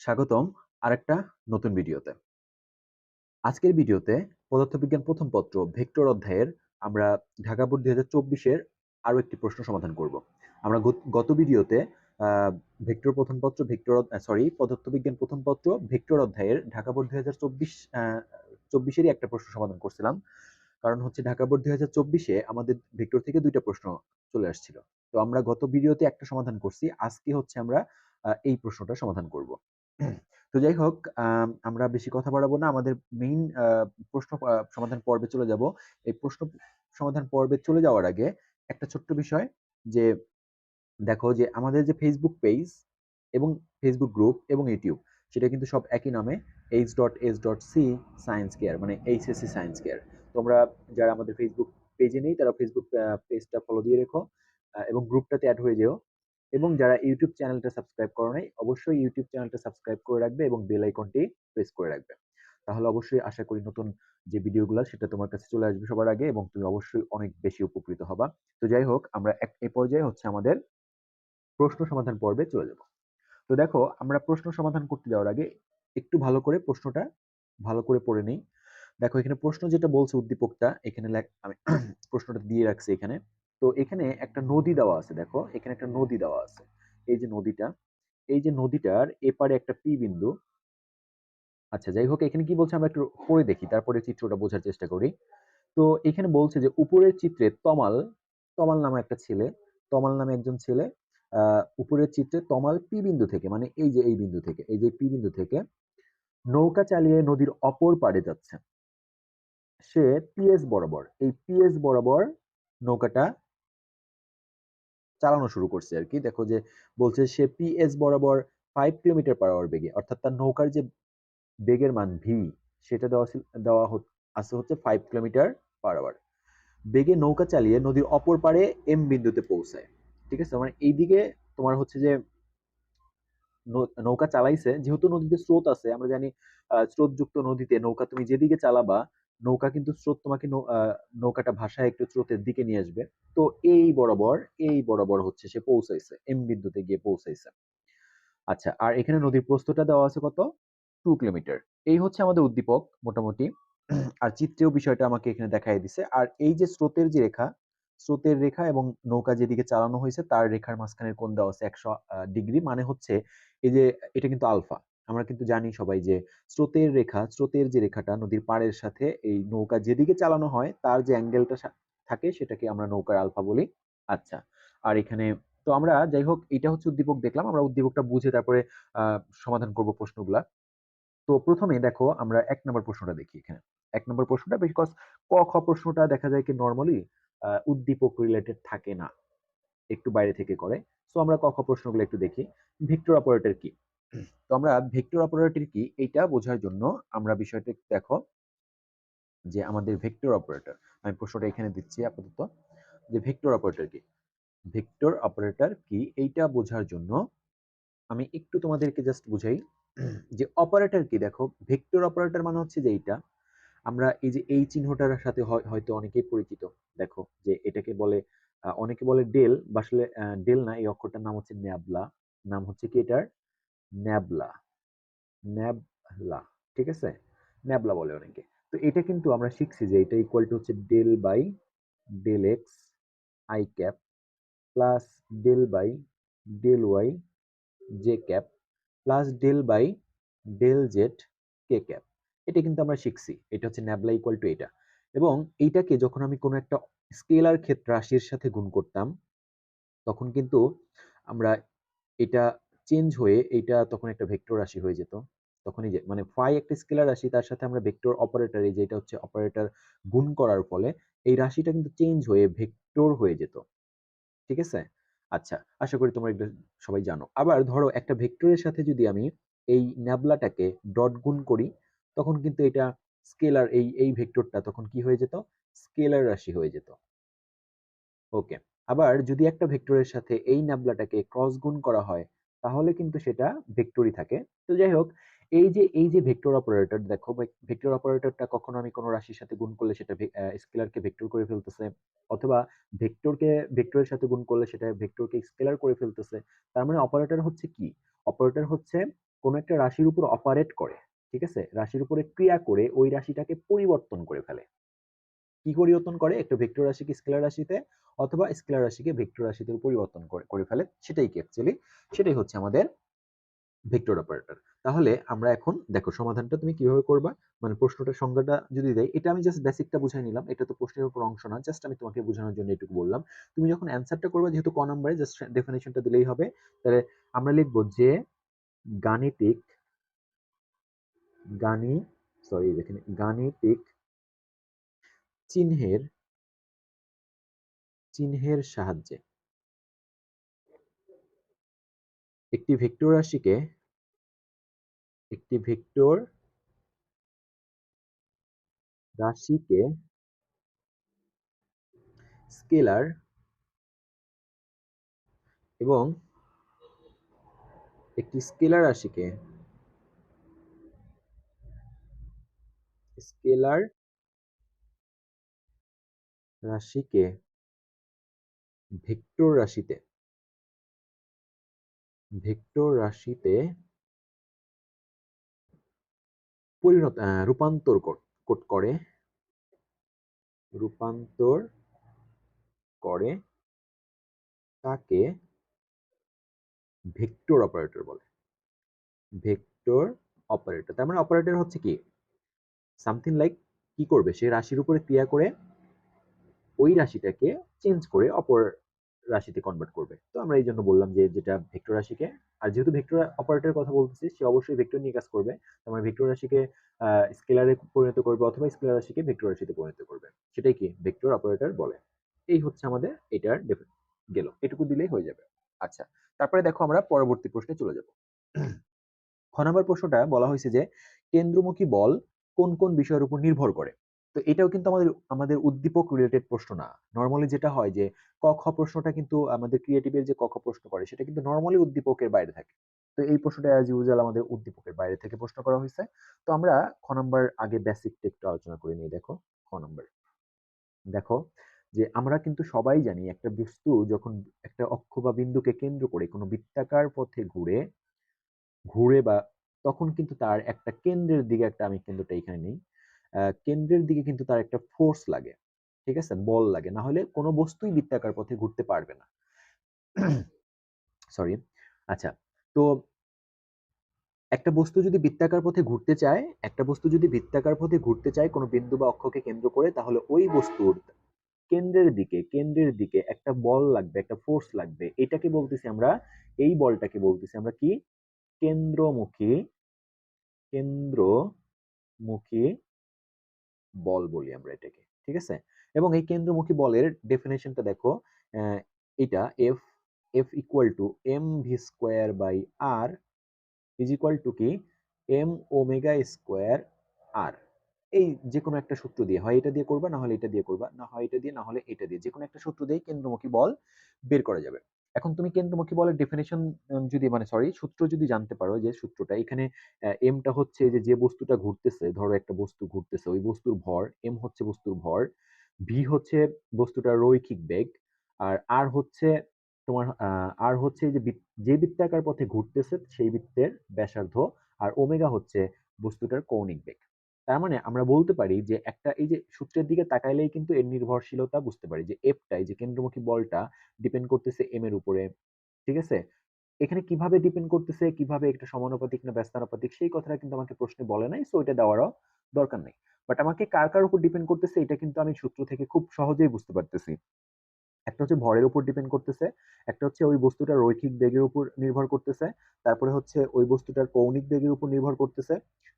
স্বাগতম আরেকটা নতুন ভিডিওতে। আজকের ভিডিওতে পদার্থবিজ্ঞান প্রথম পত্র ভেক্টর অধ্যায়ের আমরা ঢাকা বোর্ড ২০২৪ এর আরো একটি প্রশ্ন সমাধান করব। আমরা গত ভিডিওতে ভেক্টর প্রথম পত্র পদার্থবিজ্ঞান প্রথম পত্র ভেক্টর অধ্যায়ের ঢাকা বোর্ড ২০২৪ এরই একটা প্রশ্ন সমাধান করছিলাম। কারণ হচ্ছে ঢাকা বোর্ড ২০২৪ এ আমাদের ভেক্টর থেকে ২টা প্রশ্ন চলে আসছিল। তো আমরা গত ভিডিওতে একটা সমাধান করছি। আজকে হচ্ছে আমরা এই প্রশ্নটা সমাধান করব। তো যাই হোক, আমরা বেশি কথা বাড়াবো না। আমাদের মেইন প্রশ্ন সমাধান পর্বে চলে যাব। এই প্রশ্ন সমাধান পর্বে চলে যাওয়ার আগে একটা ছোট্ট বিষয়, যে দেখো যে আমাদের যে ফেসবুক পেজ এবং ফেসবুক গ্রুপ এবং ইউটিউব, সেটা কিন্তু সব একই নামে, h.s.c সায়েন্স কেয়ার, মানে এইচএসসি সায়েন্স কেয়ার। তোমরা যারা আমাদের ফেসবুক পেজে নেই তারা ফেসবুক পেজটা ফলো দিয়ে রেখো এবং গ্রুপটাতে অ্যাড হয়ে যেও। এবং যারা ইউটিউব চ্যানেলটা সাবস্ক্রাইব করো নাই, অবশ্যই ইউটিউব চ্যানেলটা সাবস্ক্রাইব করে রাখবে এবং বেল আইকনটি প্রেস করে রাখবে। তাহলে অবশ্যই আশা করি নতুন যে ভিডিওগুলো সেটা তোমার কাছে চলে আসবে সবার আগে এবং তুমি অবশ্যই অনেক বেশি উপকৃত হবা। তো যাই হোক, আমরা এই পর্যায়ে হচ্ছে আমাদের প্রশ্ন সমাধান পর্বে চলে যাব। তো দেখো, আমরা প্রশ্ন সমাধান করতে যাওয়ার আগে একটু ভালো করে প্রশ্নটা ভালো করে পড়ে নেই। দেখো, এখানে প্রশ্ন যেটা বলছে উদ্দীপকটা এখানে আমি প্রশ্নটা দিয়ে রাখছি এখানে। তো এখানে একটা নদী দেওয়া আছে, দেখো এখানে একটা নদী দেওয়া আছে। এই যে নদীটা, এই যে নদীটার এপারে একটা পি বিন্দু। আচ্ছা, যাই হোক, এখানে কি বলছে আমরা একটু পড়ে দেখি, তারপরে চিত্রটা বোঝার চেষ্টা করি। তো এখানে বলছে যে উপরের চিত্রে তমাল, তমাল নামে একটা ছেলে, তমাল নামে একজন ছেলে, উপরের চিত্রে তমাল পি বিন্দু থেকে, মানে এই যে এই বিন্দু থেকে, এই যে পি বিন্দু থেকে নৌকা চালিয়ে নদীর অপর পাড়ে যাচ্ছে। সে পিএস বরাবর, এই পিএস বরাবর নৌকাটা চালানো শুরু করছে আর কি। দেখো যে বলছে সে পিএস বরাবর 5 কিলোমিটার/আওয়ার বেগে, অর্থাৎ তার নৌকার যে বেগের মান ভি, সেটা দেওয়া আছে হচ্ছে 5 কিলোমিটার/আওয়ার বেগে নৌকা চালিয়ে নদীর অপর পারে এম বিন্দুতে পৌঁছায়। ঠিক আছে, মানে এইদিকে তোমার হচ্ছে যে নৌকা চালাইছে, যেহেতু নদীতে স্রোত আছে, আমরা জানি স্রোতযুক্ত নদীতে নৌকা তুমি যেদিকে চালাবা, নৌকা কিন্তু স্রোত তোমাকে নৌকাটা ভাসায় একটু স্রোতের দিকে নিয়ে আসবে। তো এই বরাবর হচ্ছে সে পৌঁছাইছে, এম বিন্দুতে গিয়ে পৌঁছাইছে। আচ্ছা, আর এখানে নদীর প্রস্থটা দেওয়া আছে কত? 2 কিলোমিটার। এই হচ্ছে আমাদের উদ্দীপক মোটামুটি। আর চিত্রেও বিষয়টা আমাকে এখানে দেখাই দিছে। আর এই যে স্রোতের যে রেখা, স্রোতের রেখা এবং নৌকা যেদিকে চালানো হয়েছে তার রেখার মাঝখানের কোণ দেওয়া আছে 100 ডিগ্রি, মানে হচ্ছে এই যে এটা কিন্তু আলফা। আমরা কিন্তু জানি সবাই যে স্রোতের রেখা, স্রোতের যে রেখাটা নদীর পাড়ের সাথে এই নৌকা যেদিকে চালানো হয় তার যে অ্যাঙ্গেলটা থাকে সেটাকে আমরা নৌকার আলফা বলি। আচ্ছা, আর এখানে তো আমরা যাই হোক, এটা হচ্ছে উদ্দীপক দেখলাম, আমরা উদ্দীপকটা বুঝে তারপরে সমাধান করব প্রশ্নগুলা। তো প্রথমে দেখো আমরা 1 নম্বর প্রশ্নটা দেখি এখানে। 1 নম্বর প্রশ্নটা, বিকজ ক খ প্রশ্নটা দেখা যায় কি নর্মালি উদ্দীপক রিলেটেড থাকে না, একটু বাইরে থেকে করে। সো আমরা ক খ প্রশ্নগুলো একটু দেখি। ভেক্টর অপারেটর কি? তো আমরা ভেক্টর অপারেটর কি এইটা বোঝার জন্য আমরা বিষয়টা একটু দেখো, যে আমাদের ভেক্টর অপারেটর, আমি প্রশ্নটা এখানে দিচ্ছি আপাতত, যে ভেক্টর অপারেটর কি। ভেক্টর অপারেটর কি এইটা বোঝার জন্য আমি একটু তোমাদেরকে জাস্ট বুঝাই যে অপারেটর কি। দেখো, ভেক্টর অপারেটর মানে হচ্ছে যে এইটা, আমরা এই যে এই চিহ্নটার সাথে হয়তো অনেকেই পরিচিত। দেখো যে এটাকে বলে অনেকে বলে ডেল, বা আসলে ডেল না, এই অক্ষরটার নাম হচ্ছে ন্যাবলা। নাম হচ্ছে কি এটার? ন্যাবলা। ন্যাবলা, ঠিক আছে, ন্যাবলা বলে অনেকে। তো এটা কিন্তু আমরা শিখছি যে এটা ইকুয়াল টু হচ্ছে del by del x i cap plus del by del y j cap plus del by del z k cap. এটা কিন্তু আমরা শিখছি, এটা হচ্ছে ন্যাবলা ইকুয়াল টু এটা। এবং এইটাকে যখন আমি কোনো একটা স্কেলার ক্ষেত্র রাশির সাথে গুণ করতাম, তখন কিন্তু আমরা এটা চেঞ্জ হয়ে এইটা তখন একটা ভেক্টর রাশি হয়ে যেত। তখনই যে মানে ফাই একটা স্কেলার রাশি, তার সাথে আমরা ভেক্টর অপারেটর, এই যেটা হচ্ছে অপারেটর গুণ করার ফলে এই রাশিটা কিন্তু চেঞ্জ হয়ে ভেক্টর হয়ে যেত। ঠিক আছে? আচ্ছা, আশা করি তোমরা এগুলো সবাই জানো। আবার ধরো একটা ভেক্টরের সাথে যদি আমি এই ন্যাবলাটাকে ডট গুণ করি, তখন কিন্তু এটা স্কেলার, এই ভেক্টরটা তখন কি হয়ে যেত? স্কেলার রাশি হয়ে যেত। ওকে। আবার যদি একটা ভেক্টরের সাথে এই ন্যাবলাটাকে ক্রস গুণ করা হয়, তাহলে কিন্তু সেটা ভেক্টরই থাকে। তো যাই হোক, এই যে ভেক্টর অপারেটর, দেখো ভেক্টর অপারেটরটা কখনো আমি কোনো রাশির সাথে গুণ করলে সেটা স্কেলারকে ভেক্টর করে ফেলতেছে, অথবা ভেক্টরের সাথে গুণ করলে সেটা ভেক্টরকে স্কেলার করে ফেলতেছে। তার মানে অপারেটর হচ্ছে কি? অপারেটর হচ্ছে কোনো একটা রাশির উপর অপারেট করে, ঠিক আছে, রাশির উপরে ক্রিয়া করে ওই রাশিটাকে পরিবর্তন করে ফেলে। কি পরিবর্তন করে? একটা ভেক্টর রাশিকে স্কেলার রাশিতে অথবা স্কেলার রাশিকে ভেক্টর রাশিতে পরিবর্তন করে ফেলে, সেটাই কি অ্যাকচুয়ালি, সেটাই হচ্ছে আমাদের ভেক্টর অপারেটর। তাহলে আমরা এখন দেখো সমাধানটা তুমি কিভাবে করবা, মানে প্রশ্নটার সংজ্ঞাটা যদি দেয়, এটা আমি জাস্ট বেসিকটা বুঝাই নিলাম, এটা তো প্রশ্নের উপর অংশ না, জাস্ট আমি তোমাকে বোঝানোর জন্য এটুকু বললাম। তুমি যখন অ্যান্সারটা করবে, যেহেতু ক নম্বরে জাস্ট ডেফিনেশনটা দিলেই হবে, তাহলে আমরা লিখবো যে গাণিতিক গাণি সরি এখানে গাণিতিক চিহ্নের চিহ্নের সাহায্যে একটি ভেক্টর রাশিকে একটি ভেক্টর রাশিকে স্কেলার এবং একটি স্কেলার রাশিকে স্কেলার রাশিকে ভেক্টর রাশিতে ভেক্টর রাশিতে রূপান্তর করে রূপান্তর করে তাকে ভেক্টর অপারেটর বলে। ভেক্টর অপারেটর তার মানে অপারেটর হচ্ছে কি, সামথিং লাইক কি করবে, সে রাশির উপরে ক্রিয়া করে ওই রাশিটাকে চেঞ্জ করে অপর রাশিতে কনভার্ট করবে। তো আমরা এই জন্য বললাম যে যেটা ভেক্টর রাশিকে, আর যেহেতু ভেক্টর অপারেটরের কথা বলতেছি, সে অবশ্যই ভেক্টর নিয়ে কাজ করবে। তার মানে ভেক্টর রাশিকে স্কেলারে পরিণত করবে অথবা স্কেলার রাশিকে ভেক্টর রাশিতে পরিণত করবে, সেটাই কি ভেক্টর অপারেটর বলে। এই হচ্ছে আমাদের এটার গেল, এটুকু দিলেই হয়ে যাবে। আচ্ছা, তারপরে দেখো আমরা পরবর্তী প্রশ্নে চলে যাব। খ নম্বর প্রশ্নটা বলা হয়েছে যে কেন্দ্রমুখী বল কোন কোন বিষয়ের উপর নির্ভর করে। তো এটাও কিন্তু আমাদের আমাদের উদ্দীপক রিলেটেড প্রশ্ন না। নর্মালি যেটা হয় যে ক খ প্রশ্নটা কিন্তু আমাদের ক্রিয়েটিভের যে ক খ প্রশ্ন করে সেটা কিন্তু নর্মালি উদ্দীপকের বাইরে থাকে। তো এই প্রশ্নটা অ্যাজ ইউজুয়াল আমাদের উদ্দীপকের বাইরে থেকে প্রশ্ন করা হয়েছে। তো আমরা খ নম্বর আগে বেসিকটা একটু আলোচনা করে নিই। দেখো খ নম্বর, দেখো যে আমরা কিন্তু সবাই জানি একটা বস্তু যখন একটা অক্ষ বা বিন্দুকে কেন্দ্র করে কোনো বৃত্তাকার পথে ঘুরে ঘুরে বা তখন কিন্তু তার একটা কেন্দ্রের দিকে একটা, আমি কেন্দ্রটা এখানে নেই, কেন্দ্রের দিকে কিন্তু তার একটা ফোর্স লাগে, ঠিক আছে, বল লাগে, না হলে কোনো বস্তুই বৃত্তাকার পথে ঘুরতে পারবে না। সরি। আচ্ছা, তো একটা বস্তু যদি বৃত্তাকার পথে ঘুরতে চায়, একটা বস্তু যদি বৃত্তাকার পথে ঘুরতে চায় কোনো বিন্দু বা অক্ষকে কেন্দ্র করে, তাহলে ওই বস্তুর কেন্দ্রের দিকে একটা বল লাগবে, একটা ফোর্স লাগবে। এটাকে বলতেছি আমরা, এই বলটাকে বলতেছি আমরা কি, কেন্দ্রমুখী কেন্দ্রমুখী বল বলি আমরা এটাকে, ঠিক আছে। এবং এই কেন্দ্রমুখী বলের ডেফিনেশনটা দেখো, আহ, এটা f f equal to m v square by r is equal to কি এম ওমেগা স্কোয়ার আর। এই যে কোনো একটা সূত্র দিয়ে, হয় এটা দিয়ে করবা, না হলে এটা দিয়ে করবা, না হয় এটা দিয়ে, না হলে এটা দিয়ে, যে কোনো একটা সূত্র দিয়ে কেন্দ্রমুখী বল বের করা যাবে। এখন তুমি কেন্দ্রমুখী বলের ডেফিনেশন যদি, মানে সরি, সূত্র যদি জানতে পারো, যে সূত্রটা এখানে এমটা হচ্ছে যে যে বস্তুটা ঘুরতেছে, ধরো একটা বস্তু ঘুরতেছে, ওই বস্তুর ভর, এম হচ্ছে বস্তুর ভর, ভি হচ্ছে বস্তুটার রৈখিক বেগ, আর আর হচ্ছে তোমার আর হচ্ছে যে যে বৃত্তাকার পথে ঘুরতেছে সেই বৃত্তের ব্যাসার্ধ, আর ওমেগা হচ্ছে বস্তুটার কৌণিক বেগ। তার মানে আমরা বলতে পারি যে একটা, এই যে সূত্রের দিকে তাকাইলেই কিন্তু এর নির্ভরশীলতা বুঝতে পারি, যে এফটাই, যে কেন্দ্রমুখী বলটা ডিপেন্ড করতেছে এম এর উপরে, ঠিক আছে। এখানে কিভাবে ডিপেন্ড করতেছে, কিভাবে একটা সমানুপাতিক না ব্যস্তানুপাতিক, সেই কথাটা কিন্তু আমাকে প্রশ্নে বলে নাই, সো এটা দেওয়ারও দরকার নেই। বাট আমাকে কার কার উপর ডিপেন্ড করতেছে এটা কিন্তু আমি সূত্র থেকে খুব সহজেই বুঝতে পারতেছি। একটা হচ্ছে ভরের উপর ডিপেন্ড করতেছে, একটা হচ্ছে ওই বস্তুটার রৈখিক বেগের উপর নির্ভর করতেছে, তারপরে হচ্ছে ওই বস্তুটার কৌণিক বেগের উপর নির্ভর করতেছে,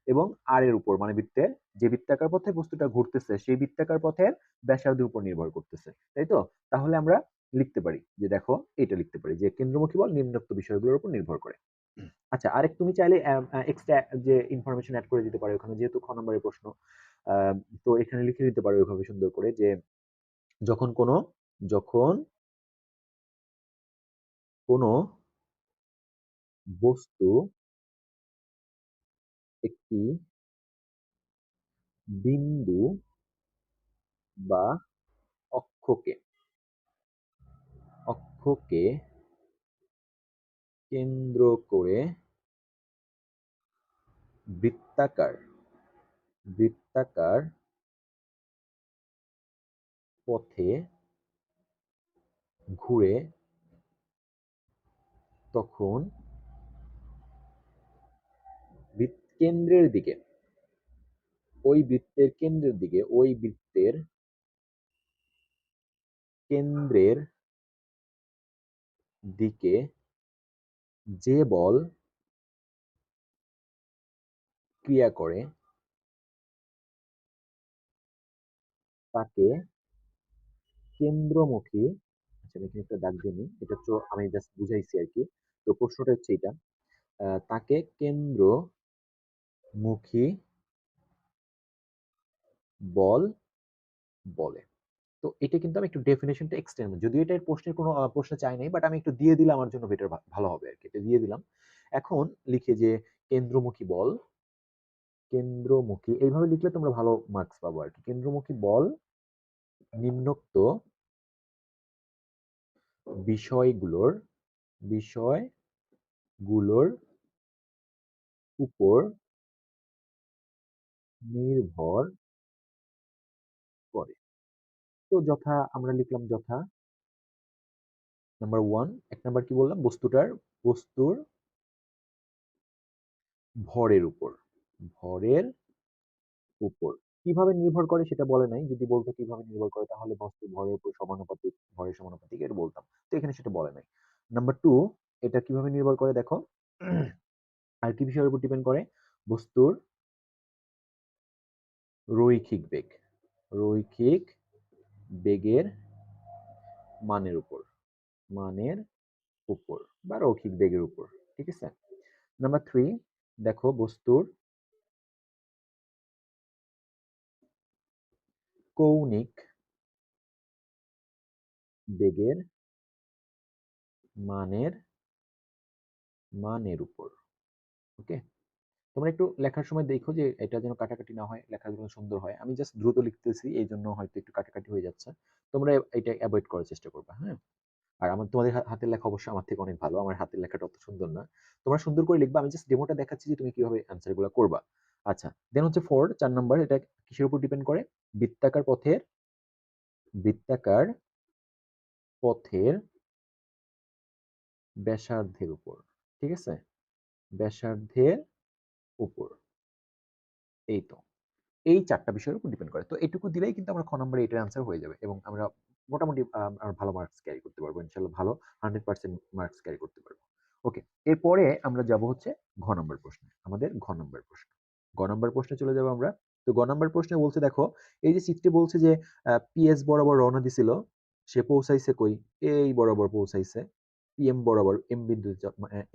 এবং আর এর উপর, মানে বৃত্তের যে বৃত্তাকার পথে বস্তুটা ঘুরতেছে সেই বৃত্তাকার পথের ব্যাসার্ধের উপর নির্ভর করতেছে, তাই তো। তাহলে আমরা লিখতে পারি যে, দেখো এটা লিখতে পারি যে কেন্দ্রমুখী বল নিম্নোক্ত বিষয়গুলোর উপর নির্ভর করে। আচ্ছা, আরেক তুমি চাইলে এক্সট্রা যে ইনফরমেশন অ্যাড করে দিতে পারো ওখানে, যেহেতু খ নম্বরের প্রশ্ন, আহ, তো এখানে লিখে দিতে পারো ওইভাবে সুন্দর করে যে যখন কোনো যখন কোনো বস্তু একটি বিন্দু বা অক্ষকে অক্ষকে কেন্দ্র করে বৃত্তাকার বৃত্তাকার পথে ঘুরে তখন কেন্দ্রের দিকে, ওই বৃত্তের কেন্দ্রের দিকে, ওই বৃত্তের কেন্দ্রের দিকে যে বল ক্রিয়া করে তাকে কেন্দ্রমুখী, আচ্ছা আমি এখানে একটা দাগ দিয়ে নিই, এটা হচ্ছে আমি জাস্ট বুঝাইছি আর কি। তো প্রশ্নটা হচ্ছে এটা, তাকে কেন্দ্রমুখী বল বলে। তো এটা কিন্তু আমি একটু ডেফিনেশনটা এক্সটেন্ড, যদিও এটা প্রশ্নের কোনো প্রশ্ন চাই নাই, বাট আমি একটু দিয়ে দিলে আমার জন্য বেটার, ভালো হবে আর কি, এটা দিয়ে দিলাম। এখন লিখে যে কেন্দ্রমুখী বল, কেন্দ্রমুখী এইভাবে লিখলে তোমরা ভালো মার্কস পাবো আর কি। কেন্দ্রমুখী বল নিম্নোক্ত বিষয়গুলোর বিষয়গুলোর উপর নির্ভর করে। তো যথা আমরা লিখলাম, যথা নাম্বার ওয়ান, এক নাম্বার কি বললাম, বস্তুর ভরের উপর, ভরের উপর কিভাবে নির্ভর করে সেটা বলে নাই, যদি বলতো কিভাবে নির্ভর করে তাহলে বস্তুর ভরের উপর সমানুপাতিক, ভরের সমানুপাতিক এটা বলতাম, তো এখানে সেটা বলে নাই। নাম্বার টু, এটা কিভাবে নির্ভর করে দেখো, আর কি বিষয়ের উপর ডিপেন্ড করে, বস্তুর রৈখিক বেগ, রৈখিক বেগের মানের উপর, মানের উপর বা রৈখিক বেগের উপর, ঠিক আছে। নাম্বার থ্রি, দেখো বস্তুর কৌণিক বেগের মানের মানের উপর। ওকে, তোমরা একটু লেখার সময় দেখো যে এটা যেন কাটাকাটি না হয়, লেখার জন্য সুন্দর হয়। আমি জাস্ট দ্রুত লিখতেছি এই জন্য হয়তো একটু কাটাকাটি হয়ে যাচ্ছে, তোমরা এটা অ্যাভয়েড করার চেষ্টা করবা, হ্যাঁ। আর আমার তোমাদের হাতের লেখা অবশ্যই আমার থেকে অনেক ভালো, আমার হাতের লেখাটা অত সুন্দর না, তোমরা সুন্দর করে লিখবা, আমি জাস্ট ডেমোটা দেখাচ্ছি যে তুমি কিভাবে অ্যান্সার গুলো করবা। আচ্ছা, দেন হচ্ছে ফোর, 4 নম্বর, এটা কিসের উপর ডিপেন্ড করে, বৃত্তাকার পথের, বৃত্তাকার পথের ব্যাসার্ধের উপর, ঠিক আছে, ব্যাসার্ধের উপর। এই তো, এই 4টা বিষয়ের উপর ডিপেন্ড করে। তো এটুকু দিলেই কিন্তু আমরা খ নম্বরে এটার আনসার হয়ে যাবে এবং আমরা মোটামুটি ভালো মার্কস ক্যারি করতে পারবো ইনশাআল্লাহ, ভালো 100% মার্কস ক্যারি করতে পারবো। ওকে, এরপরে আমরা যাব হচ্ছে ঘ নম্বর প্রশ্নে, আমাদের ঘ নম্বর প্রশ্ন, গ নম্বর প্রশ্নে চলে যাব আমরা। তো গ নম্বর প্রশ্নে বলছে দেখো, এই যে চিত্রে বলছে যে পিএস বরাবর রওনা দিছিল, সে পৌঁছাইছে কই, এই বরাবর পৌঁছাইছে, পিএম বরাবর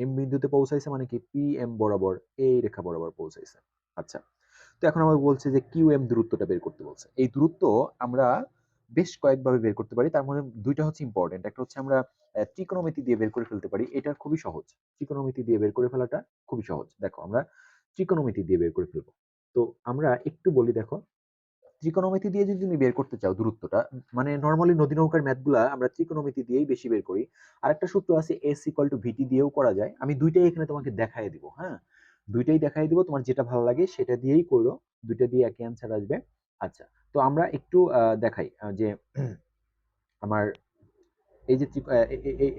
এম বিন্দুতে পৌঁছাইছে, মানে কি পিএম বরাবর এই রেখা বরাবর পৌঁছাইছে। আচ্ছা, তো এখন আমাকে বলছে যে কিউ এম দূরত্বটা বের করতে বলছে। এই দূরত্ব আমরা বেশ কয়েকভাবে বের করতে পারি, তার মধ্যে দুইটা হচ্ছে ইম্পর্টেন্ট, একটা হচ্ছে আমরা ত্রিকোণমিতি দিয়ে বের করে ফেলতে পারি, এটা খুবই সহজ, ত্রিকোণমিতি দিয়ে বের করে ফেলাটা খুবই সহজ। দেখো আমরা ত্রিকোণমিতি দিয়ে বের করে ফেলবো। তো আমরা একটু বলি, দেখো ত্রিকোণমিতি দিয়ে যদি তুমি বের করতে চাও দূরত্বটা, মানে নর্মালি নদী নৌকার ম্যাথগুলা আমরা ত্রিকোণমিতি দিয়েই বেশি বের করি। আরেকটা সূত্র আছে এস ইকুয়াল টু ভিটি দিয়েও করা যায়, আমি দুইটাই এখানে তোমাকে দেখাই দিব, হ্যাঁ, দুইটাই দেখাই দিব, তোমার যেটা ভালো লাগে সেটা দিয়েই করো, দুইটা দিয়ে একই অ্যান্সার আসবে। আচ্ছা, তো আমরা একটু দেখাই যে আমার এই যে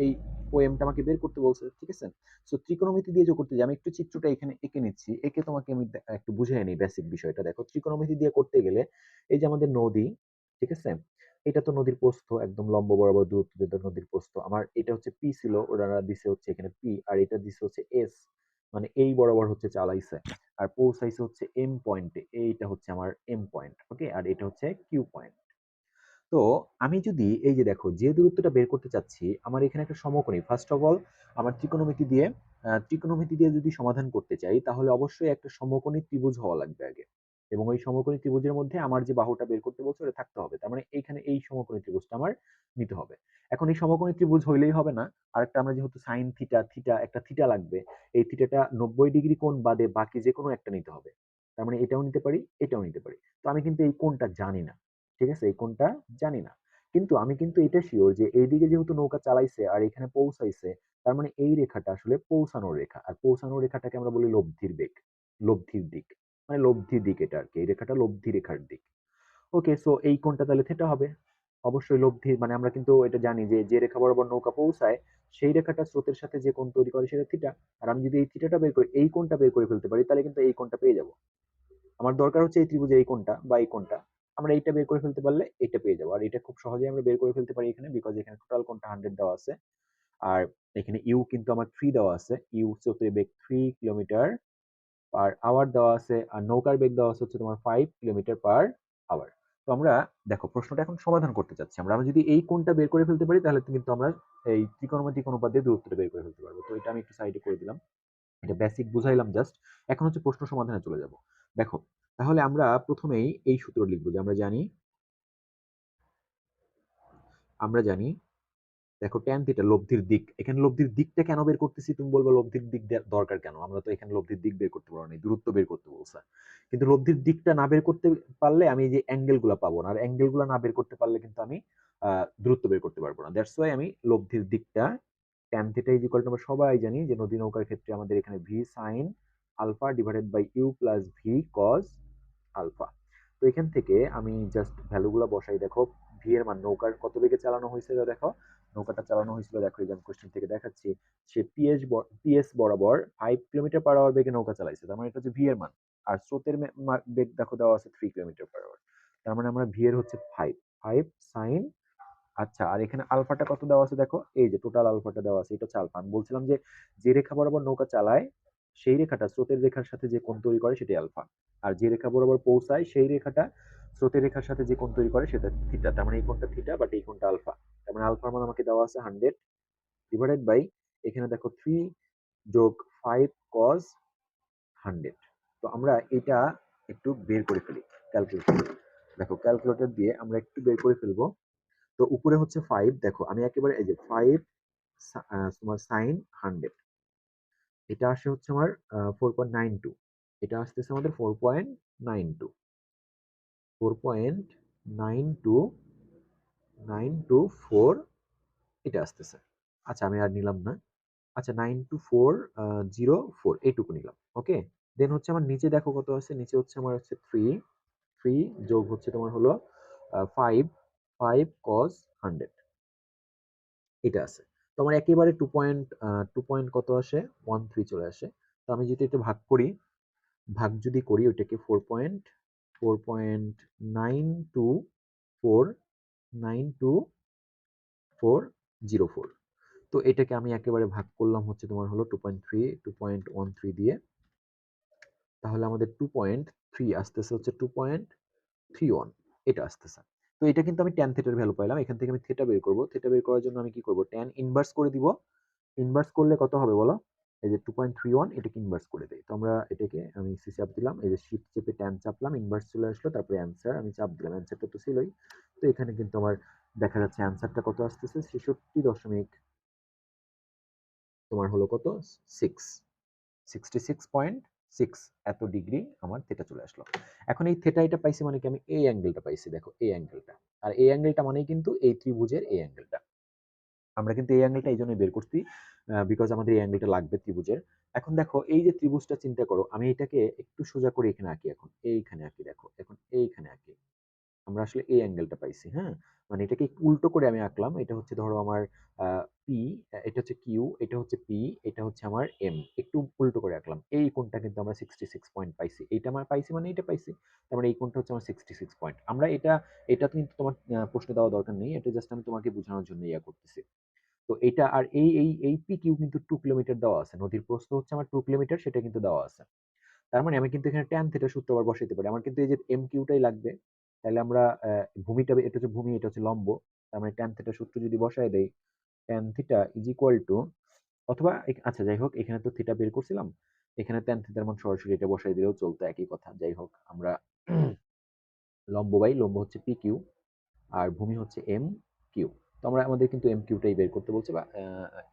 এই পোয়েমটা আমাকে বের করতে বলছে, ঠিক আছে। সো ত্রিকোণমিতি দিয়ে যে করতে যাই, আমি একটু চিত্রটা এখানে এঁকে নিচ্ছি, এঁকে তোমাকে আমি একটু বুঝিয়ে নিই বেসিক বিষয়টা। দেখো ত্রিকোণমিতি দিয়ে করতে গেলে এই যে আমাদের নদী, ঠিক আছে, এটা তো নদীর প্রস্থ, একদম লম্ব বরাবর দূরত্ব যেটা নদীর প্রস্থ, আমার এটা হচ্ছে পি ছিল, ওরা দিছে হচ্ছে এখানে পি, আর এটা দিছে হচ্ছে এস, মানে এই বরাবর হচ্ছে চালাইছে, আর পৌঁছাইছে হচ্ছে এম পয়েন্টে, এইটা হচ্ছে আমার এম পয়েন্ট, ওকে, আর এটা হচ্ছে কিউ পয়েন্ট। তো আমি যদি এই যে দেখো যে দূরত্বটা বের করতে চাচ্ছি, আমার এখানে একটা সমকোণী, ফার্স্ট অফ অল আমার ত্রিকোণমিতি দিয়ে যদি সমাধান করতে চাই তাহলে অবশ্যই একটা সমকোণী ত্রিভুজ হওয়া লাগবে আগে, এবং ওই সমকোণী ত্রিভুজের মধ্যে আমার যে বাহুটা বের করতে বলছে ওটা থাকতে হবে, তার মানে এইখানে এই সমকোণী ত্রিভুজটা আমার নিতে হবে। এখন এই সমকোণী ত্রিভুজ হইলেই হবে না, আরেকটা আমরা যেহেতু সাইন থিটা, একটা থিটা লাগবে, এই থিটাটা 90 ডিগ্রি কোণ বাদে বাকি যে কোনো একটা নিতে হবে, তার মানে এটাও নিতে পারি, এটাও নিতে পারি। তো আমি কিন্তু এই কোণটা জানি না, ঠিক আছে, এই কোণটা জানি না, কিন্তু আমি কিন্তু এটা শিওর যে এইদিকে যেহেতু নৌকা চালাইছে আর এখানে পৌঁছাইছে, তার মানে এই রেখাটা আসলে পৌঁছানোর রেখা, আর পৌঁছানোর রেখাটাকে আমরা বলি লব্ধির বেগ। লব্ধির দিক, মানে লব্ধি দিক এটা আর কি, এই রেখাটা লব্ধি রেখার দিক। ওকে, সো এই কোণটা তাহলে থিটা হবে। অবশ্যই লব্ধি মানে আমরা কিন্তু এটা জানি যে যে রেখা বরাবর নৌকা পৌঁছায় সেই রেখাটা স্রোতের সাথে যে কোণ তৈরি করে সেটা থিটা। আর আমি যদি এই থিটাটা বের করি, এই কোণটা বের করে ফেলতে পারি, তাহলে কিন্তু এই কোণটা পেয়ে যাব। আমার দরকার হচ্ছে এই ত্রিভুজের এই কোণটা বা এই কোণটা, আমরা এইটা বের করে ফেলতে পারলে এটা পেয়ে যাবো। আর এটা খুব সহজেই আমরা বের করে ফেলতে পারি এখানে, বিকজ এখানে টোটাল কোণটা 100 দেওয়া আছে। আর এখানে ইউ কিন্তু আমার 3 দেওয়া আছে, ইউ স্রোতের বেগ 3 কিলোমিটার পার আওয়ার দেওয়া আছে, আর নৌকার বেগ দেওয়া আছে হচ্ছে তোমার 5 কিলোমিটার পার আওয়ার। তো আমরা দেখো প্রশ্নটা এখন সমাধান করতে চাচ্ছি। আমরা যদি এই কোণটা বের করে ফেলতে পারি তাহলে কিন্তু আমরা এই ত্রিকোণমিতিক অনুপাত দিয়ে দূরত্বটা বের করে ফেলতে পারবো। তো এটা আমি একটু সাইডে করে দিলাম, এটা বেসিক বুঝাইলাম জাস্ট। এখন হচ্ছে প্রশ্ন সমাধানে চলে যাব। দেখো, তাহলে আমরা প্রথমেই এই সূত্র লিখবো যে আমরা জানি দেখো ট্যান থিটা লব্ধির দিক, এখানে লব্ধির দিকটা কেন বের করতেছি তুমি বলবো লব্ধির দিক দরকার কেন, আমরা তো এখানে লব্ধির দিক বের করতে পারবো না, দূরত্ব বের করতে বলছে। কিন্তু লব্ধির দিকটা না বের করতে পারলে আমি এই যে অ্যাঙ্গেল গুলা পাবো না, আর অ্যাঙ্গেল গুলা না বের করতে পারলে কিন্তু আমি দূরত্ব বের করতে পারবো না। দ্যাটস ওয়াই আমি লব্ধির দিকটা tan theta is equal to, আমরা সবাই জানি যে নদী নৌকার ক্ষেত্রে আমাদের এখানে v sine alpha divided by u plus v cos alpha. তো এখান থেকে আমি জাস্ট ভ্যালুগুলো বসাই। দেখো ভি এর মান, নৌকার কত বেগে চালানো হয়েছিল দেখো, নৌকাটা চালানো হয়েছিল দেখো এক্সাম কোশ্চেন থেকে দেখাচ্ছি, সে পিএস বরাবর 5 কিলোমিটার পার আওয়ার বেগে নৌকা চালাইছে, তার মানে এটা হচ্ছে ভি এর মান। আর স্রোতের বেগ দেখো দেওয়া আছে 3 কিলোমিটার পার আওয়ার, তার মানে আমরা ভি এর হচ্ছে 5 5 সাইন। আচ্ছা, আর এখানে আলফাটা কত দেওয়া আছে দেখো, এই যে টোটাল আলফাটা দেওয়া আছে, এটা হচ্ছে আলফা। আমি বলছিলাম যে যে রেখা বরাবর নৌকা চালায় সেই রেখাটা স্রোতের রেখার সাথে যে কোণ তৈরি করে সেটাই আলফা, আর যে রেখা বরাবর পৌঁছায় সেই রেখাটা স্রোতের রেখার সাথে যে কোণ তৈরি করে সেটা থিটা। তার মানে এই কোণটা থিটা, বাট এই কোণটা আলফা। তার মানে আলফার মান আমাকে দেওয়া আছে 100 ডিভাইডেড বাই, এখানে দেখো 3 যোগ 5 কজ 100। তো আমরা এটা একটু বের করে ফেলি ক্যালকুলেটর। দেখো ক্যালকুলেটর দিয়ে আমরা একটু বের করে ফেলবো। তো উপরে হচ্ছে 5, দেখো আমি একেবারে এই যে 5 তোমার সাইন 100, এটা আসে হচ্ছে আমার 4.92, এটা আসতেছে আমাদের 4.92, 4.92924 এটা আসতেছে। আচ্ছা আমি আর নিলাম না, আচ্ছা 92404 এইটুকু নিলাম। ওকে, দেন হচ্ছে আমার নিচে দেখো কত আছে, নিচে হচ্ছে আমার হচ্ছে 3 3 যোগ হচ্ছে তোমার হলো 5 5 cos 100 এটা আছে। তো আমার একেবারে 2 পয়েন্ট কত আসে, 13 চলে আসে। তো আমি যদি এটা ভাগ যদি করি ওইটাকে 4.924 তো এটাকে আমি একেবারে ভাগ করলাম হচ্ছে তোমার হলো 2.13 দিয়ে, তাহলে আমাদের 2.3 আসতেছে হচ্ছে 2.31 এটা আসতেছে। তো এটা কিন্তু আমি ট্যান থিটার ভ্যালু পাইলাম, এখান থেকে আমি থিটা বের করব। থিটা বের করার জন্য আমি কি করব, ট্যান ইনভার্স করে দিব। ইনভার্স করলে কত হবে বলো, এই যে 2.31 এটাকে ইনভার্স করে দেই। তো আমরা এটাকে আমি সি চাপ দিলাম, এই যে শিফট চেপে ট্যান চাপলাম, ইনভার্স চলে আসলো, তারপরে অ্যান্সার আমি চাপ দিলাম, অ্যান্সারটা তো ছিলই। তো এখানে কিন্তু আমার দেখা যাচ্ছে অ্যান্সারটা কত আসতেছে, 66 দশমিক তোমার হলো কত 6 66.6 এত ডিগ্রি আমার থিটা চলে আসলো। এখন এই থিটা এটা পাইছি মানে কি, আমি এই অ্যাঙ্গেলটা পাইছি, দেখো এই অ্যাঙ্গেলটা। আর এই অ্যাঙ্গেলটা মানেই কিন্তু এই ত্রিভুজের এই অ্যাঙ্গেলটা। আমরা কিন্তু এই অ্যাঙ্গেলটা এই জন্যই বের করছি, বিকজ আমাদের এই অ্যাঙ্গেলটা লাগবে ত্রিভুজের। এখন দেখো এই যে ত্রিভুজটা চিন্তা করো, আমি এটাকে একটু সোজা করে এখানে আঁকি, এখন এইখানে আঁকি, দেখো এখন এইখানে আঁকি, আমরা আসলে এই অ্যাঙ্গেলটা পাইছি। হ্যাঁ, মানে এটাকে একটু উল্টো করে আমি আঁকলাম, এটা হচ্ছে ধরো আমার পি, এটা হচ্ছে কিউ, এটা হচ্ছে পি, এটা হচ্ছে আমার এম, একটু উল্টো করে আঁকলাম। এই কোণটা কিন্তু আমরা 66 পয়েন্ট পাইছি, এইটা আমার পাইছি মানে এটা পাইছি, তার মানে এই কোণটা হচ্ছে আমার 66 পয়েন্ট। আমরা এটা এটা কিন্তু তোমার প্রশ্ন দেওয়া দরকার নেই, এটা জাস্ট আমি তোমাকে বোঝানোর জন্য ইয়া করতেছি। তো এটা আর এই পি কিউ কিন্তু 2 কিলোমিটার দেওয়া আছে, নদীর প্রস্থ হচ্ছে আমার 2 কিলোমিটার, সেটা কিন্তু দেওয়া আছে। তার মানে আমি কিন্তু এখানে ট্যান থিটা সূত্র আবার বসাইতে পারি, আমার কিন্তু এই যে এম কিউটাই লাগবে। তাহলে আমরা ভূমিটা, এটা হচ্ছে ভূমি, এটা হচ্ছে লম্ব, তার মানে ট্যান থিটা সূত্র যদি বসাই দেই, tan theta is equal two, অথবা আচ্ছা যাই হোক, এখানে তো থিটা বের করছিলাম, এখানে ট্যান থিটার মান সরাসরি এটা বসাই দিলেও চলতো, একই কথা। যাই হোক, আমরা লম্ব বাই লম্ব হচ্ছে পি কিউ, আর ভূমি হচ্ছে এম কিউ। তো আমরা আমাদের কিন্তু এম কিউটাই বের করতে বলছে, বা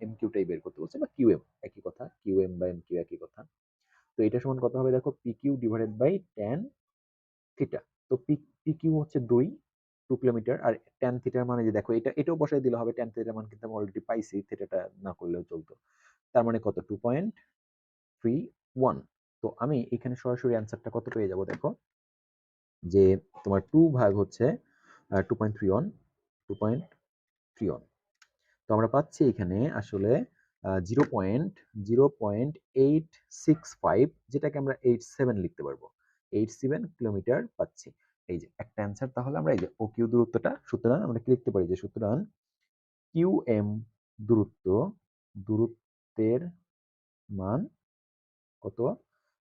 এম কিউটাই বের করতে বলছে, বা কিউ এম একই কথা, কিউ এম বা এম কিউ একই কথা। তো এটা সমান কত হবে দেখো, p q divided by tan theta. তো পি কিউ হচ্ছে 2 কিলোমিটার, আর ট্যান থিটার মানে যে দেখো এটা এটাও বসাই দিলে হবে, ট্যান থিটার মান কিন্তু আমি অলরেডি পাইছি, থিটাটা না করলেও চলতো। তার মানে কত, 2.31। তো আমি এখানে সরাসরি অ্যান্সারটা কত পেয়ে যাব দেখো, যে তোমার 2 ভাগ হচ্ছে 2.31, 2.31। তো আমরা পাচ্ছি এখানে আসলে 0.0865, যেটাকে আমরা 87 লিখতে পারবো। 87 কিলোমিটার পাচ্ছি। এই যে একটা অ্যান্সার, তাহলে আমরা এই যে ও কিউ দূরত্বটা, সুতরাং আমরা কি লিখতে পারি, যে সুতরাং কিউ এম দূরত্বের মান কত,